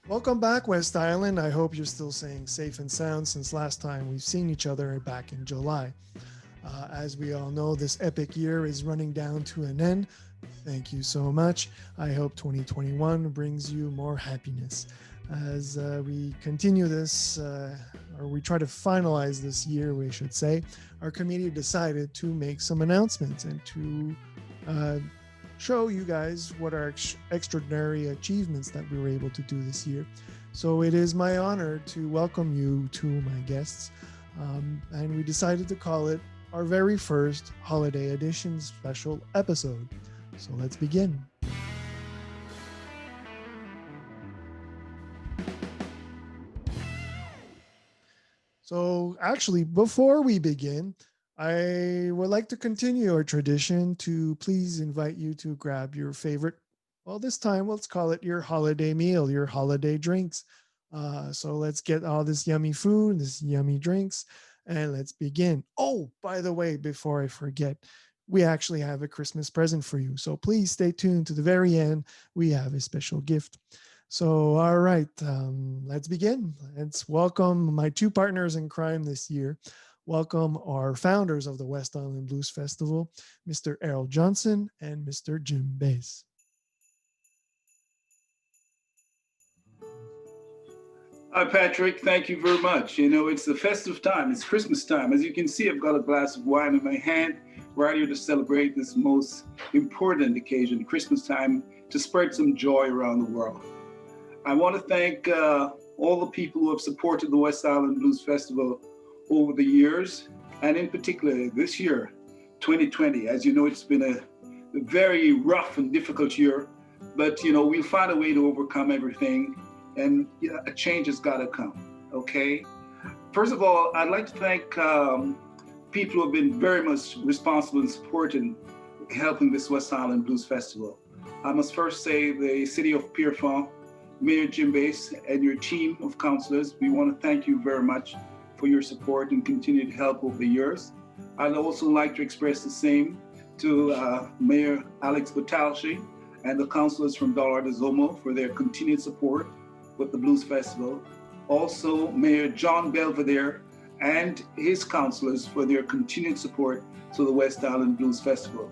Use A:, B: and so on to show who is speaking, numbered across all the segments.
A: Welcome back, West Island. I hope you're still staying safe and sound since last time we've seen each other back in July. As we all know, this epic year is running down to an end. Thank you so much. I hope 2021 brings you more happiness. As we continue this, or we try to finalize this year, we should say, our committee decided to make some announcements and to show you guys what our extraordinary achievements that we were able to do this year. So it is my honor to welcome you to my guests. And we decided to call it our very first Holiday Edition special episode. So let's begin. So actually, before we begin, I would like to continue our tradition to please invite you to grab your favorite, well, this time let's call it your holiday meal, your holiday drinks. So let's get all this yummy food, this yummy drinks, and let's begin. Oh, by the way, before I forget, we actually have a Christmas present for you. So please stay tuned to the very end. We have a special gift. So, all right, let's begin. Let's welcome my two partners in crime this year. Welcome our founders of the West Island Blues Festival, Mr. Errol Johnson and Mr. Jim Bass.
B: Hi, Patrick. Thank you very much. You know, it's the festive time. It's Christmas time. As you can see, I've got a glass of wine in my hand. We're out here to celebrate this most important occasion, Christmas time, to spread some joy around the world. I want to thank all the people who have supported the West Island Blues Festival over the years, and in particular this year, 2020. As you know, it's been a very rough and difficult year, but you know, we'll find a way to overcome everything, and a change has got to come, okay? First of all, I'd like to thank people who have been very much responsible in supporting, helping this West Island Blues Festival. I must first say the City of Pierrefonds, Mayor Jim Bass, and your team of councillors. We want to thank you very much for your support and continued help over the years. I'd also like to express the same to Mayor Alex Batalshi and the councillors from Dollar de Zomo for their continued support with the Blues Festival. Also, Mayor John Belvedere and his councillors for their continued support to the West Island Blues Festival.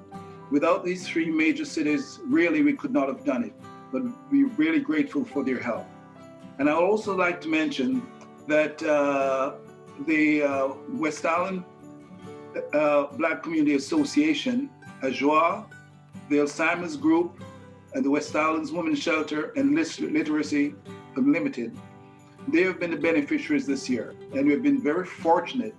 B: Without these three major cities, really we could not have done it, but we're really grateful for their help. And I'd also like to mention that the West Island Black Community Association, AJOA, the Alzheimer's Group, and the West Islands Women's Shelter and Literacy Unlimited, they have been the beneficiaries this year. And we've been very fortunate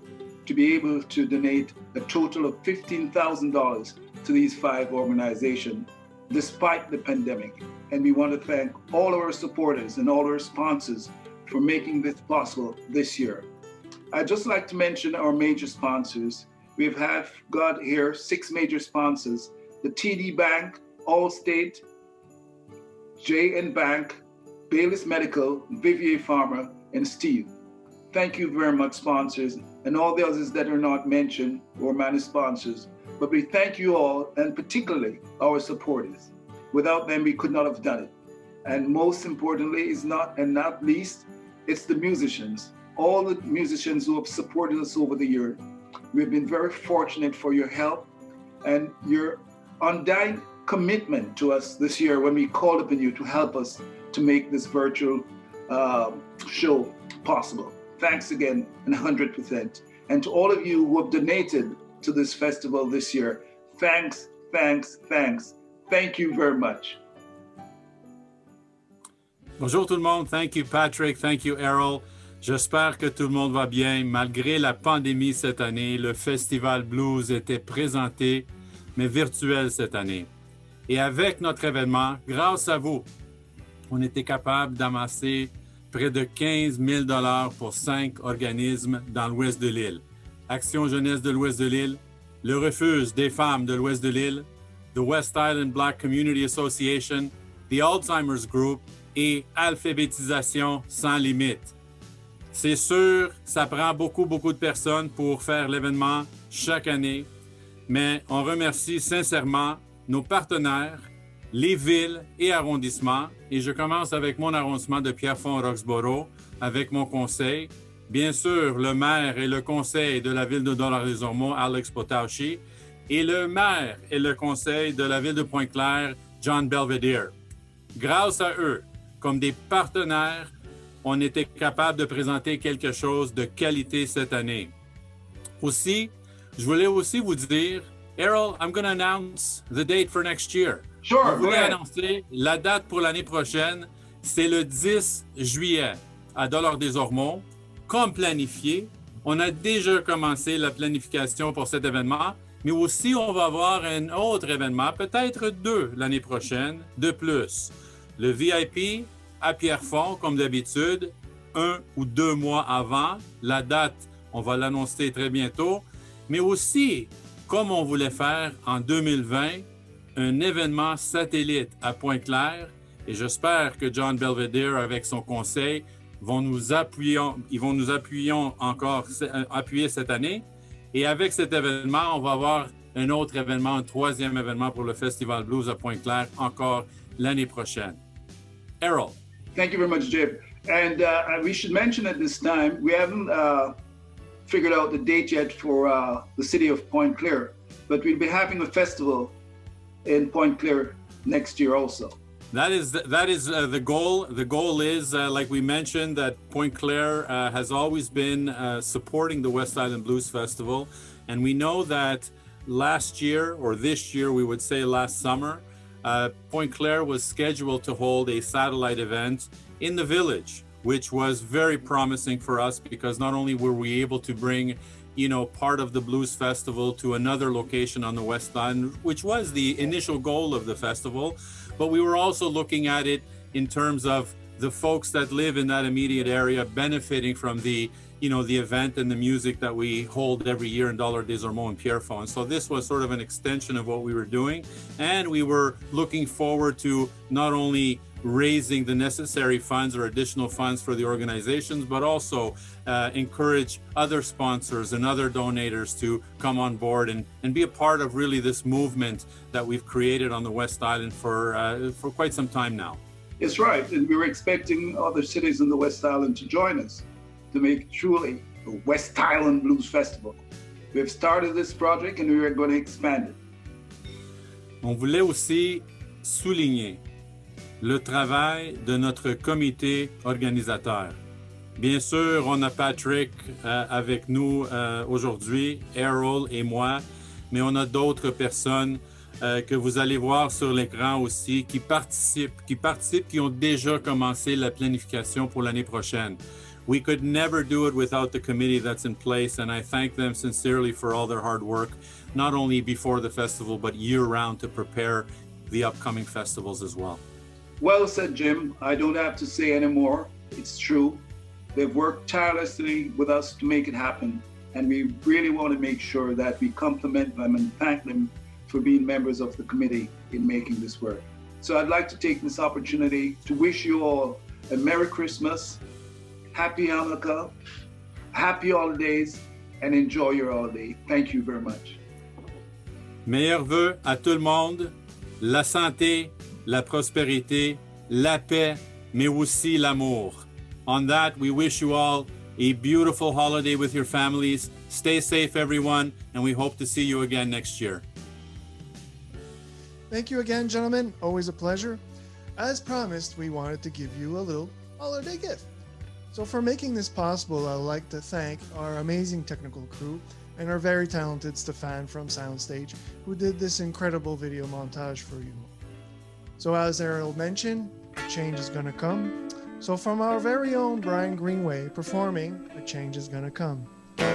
B: to be able to donate a total of $15,000 to these five organizations, despite the pandemic. And we want to thank all of our supporters and all our sponsors for making this possible this year. I'd just like to mention our major sponsors. We've got here 6 major sponsors: the TD Bank, Allstate, J&N Bank, Baylis Medical, Vivier Pharma, and Steve. Thank you very much, sponsors, and all the others that are not mentioned or managed sponsors. But we thank you all, and particularly our supporters. Without them, we could not have done it. And most importantly, not least, it's the musicians. All the musicians who have supported us over the year. We've been very fortunate for your help and your undying commitment to us this year when we called upon you to help us to make this virtual show possible. Thanks again, and 100%. And to all of you who have donated to this festival this year, thanks. Thank you very much.
C: Bonjour tout le monde. Thank you, Patrick. Thank you, Errol. J'espère que tout le monde va bien. Malgré la pandémie cette année, le Festival Blues était présenté, mais virtuel cette année. Et avec notre événement, grâce à vous, on était capable d'amasser près de 15 000 $ pour 5 organismes dans l'ouest de l'île. Action Jeunesse de l'ouest de l'île, le Refuge des femmes de l'ouest de l'île, the West Island Black Community Association, the Alzheimer's Group et Alphabétisation sans limite. C'est sûr, ça prend beaucoup de personnes pour faire l'événement chaque année, mais on remercie sincèrement nos partenaires les villes et arrondissements. Et je commence avec mon arrondissement de Pierrefonds-Roxborough, avec mon conseil. Bien sûr, le maire et le conseil de la ville de Dollard-des-Ormeaux, Alex Potauchi, et le maire et le conseil de la ville de Pointe-Claire, John Belvedere. Grâce à eux, comme des partenaires, on était capable de présenter quelque chose de qualité cette année. Aussi, je voulais aussi vous dire, Errol, I'm going to announce the date for next year.
B: Sure,
C: Je
B: go
C: voulais
B: ahead.
C: annoncer la date pour l'année prochaine, c'est le 10 juillet à Dollard-des-Ormeaux, comme planifié. On a déjà commencé la planification pour cet événement, mais aussi on va avoir un autre événement, peut-être 2 l'année prochaine, de plus. Le VIP à Pierrefonds, comme d'habitude, 1 ou 2 mois avant. La date, on va l'annoncer très bientôt. Mais aussi, comme on voulait faire en 2020, un événement satellite à Pointe-Claire. Et j'espère que John Belvedere, avec son conseil, ils vont nous appuyer cette année. Et avec cet événement, on va avoir un autre événement, un 3e événement pour le Festival Blues à Pointe-Claire encore l'année prochaine. Errol.
B: Thank you very much, Jim. And we should mention at this time, we haven't figured out the date yet for the city of Point Clear, but we'll be having a festival in Point Clear next year also.
C: That is the goal. The goal is, like we mentioned, that Point Claire has always been supporting the West Island Blues Festival. And we know that last year, or this year, we would say last summer, Point Claire was scheduled to hold a satellite event in the village, which was very promising for us because not only were we able to bring part of the Blues Festival to another location on the West Island, which was the initial goal of the festival, but we were also looking at it in terms of the folks that live in that immediate area benefiting from the event and the music that we hold every year in Dollard-des-Ormeaux and Pierrefonds. So this was sort of an extension of what we were doing. And we were looking forward to not only raising the necessary funds or additional funds for the organizations, but also encourage other sponsors and other donators to come on board and be a part of really this movement that we've created on the West Island for quite some time now.
B: It's right, and we were expecting other cities in the West Island to join us to make truly the West Island Blues Festival. We've started this project and we are going to expand it.
C: On voulait aussi souligner le travail de notre comité organisateur. Bien sûr, on a Patrick avec nous aujourd'hui, Errol et moi, mais on a d'autres personnes que vous allez voir sur l'écran aussi qui participent, qui ont déjà commencé la planification pour l'année prochaine. We could never do it without the committee that's in place, and I thank them sincerely for all their hard work, not only before the festival, but year-round to prepare the upcoming festivals as well.
B: Well said, Jim. I don't have to say anymore. It's true. They've worked tirelessly with us to make it happen, and we really want to make sure that we compliment them and thank them for being members of the committee in making this work. So I'd like to take this opportunity to wish you all a Merry Christmas, Happy Hanukkah, Happy Holidays, and enjoy your holiday. Thank you very much.
C: Meilleurs vœux à tout le monde, la santé, la prospérité, la paix, mais aussi l'amour. On that, we wish you all a beautiful holiday with your families. Stay safe, everyone, and we hope to see you again next year.
A: Thank you again, gentlemen. Always a pleasure. As promised, we wanted to give you a little holiday gift. So for making this possible, I'd like to thank our amazing technical crew and our very talented Stefan from Soundstage, who did this incredible video montage for you. So as Errol mentioned, a change is gonna come. So from our very own Brian Greenway performing, A Change is Gonna Come.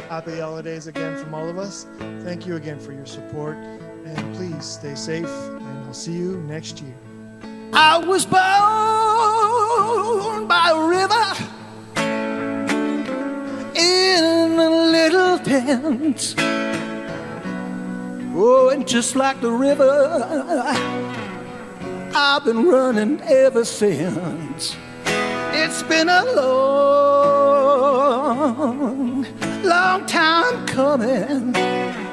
A: Happy holidays again from all of us. Thank you again for your support, and please stay safe, and I'll see you next year.
D: I was born by a river in a little tent. Oh, and just like the river, I've been running ever since. It's been a long, long time coming,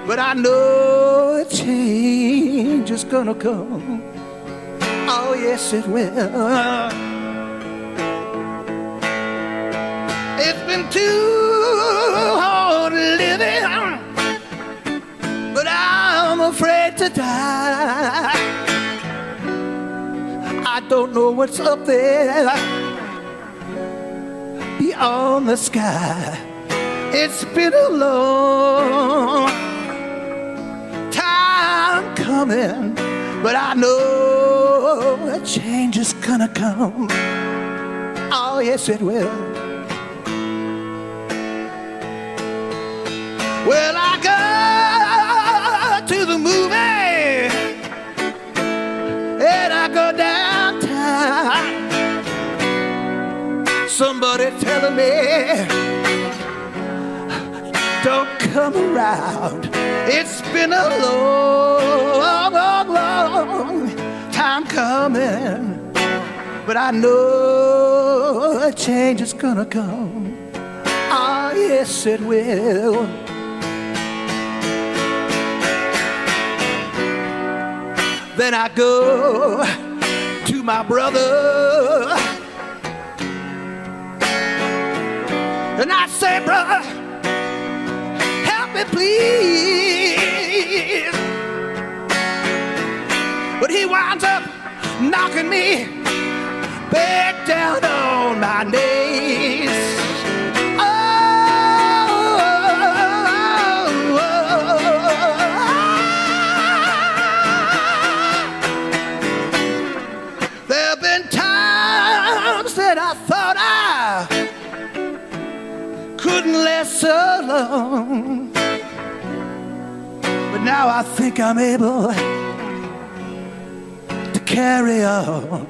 D: but I know a change is gonna come. Oh, yes, it will. It's been too hard living, but I'm afraid to die. I don't know what's up there beyond the sky. It's been a long time coming, but I know a change is gonna come. Oh, yes, it will. Well, I go to the movie and I go downtown. Somebody telling me don't come around. It's been a long, long, long time coming, but I know a change is gonna come. Ah, yes, it will. Then I go to my brother and I say, brother, help me please. But he winds up knocking me back down on my knees. I thought I couldn't last so long, but now I think I'm able to carry on.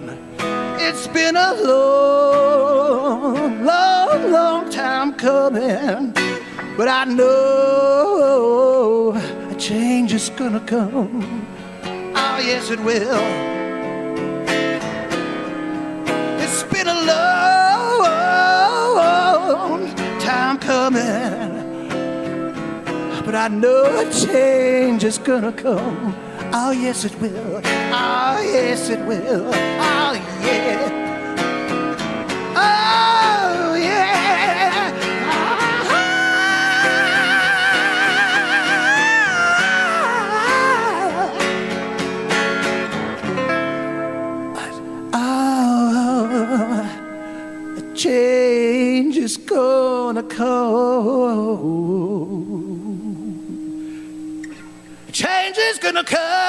D: It's been a long, long, long time coming, but I know a change is gonna come. Oh, yes, it will. It's been a long time coming, but I know a change is gonna come. Oh, yes, it will. Oh, yes, it will. Oh, yeah. Oh, yeah. Change is gonna come. Change is gonna come.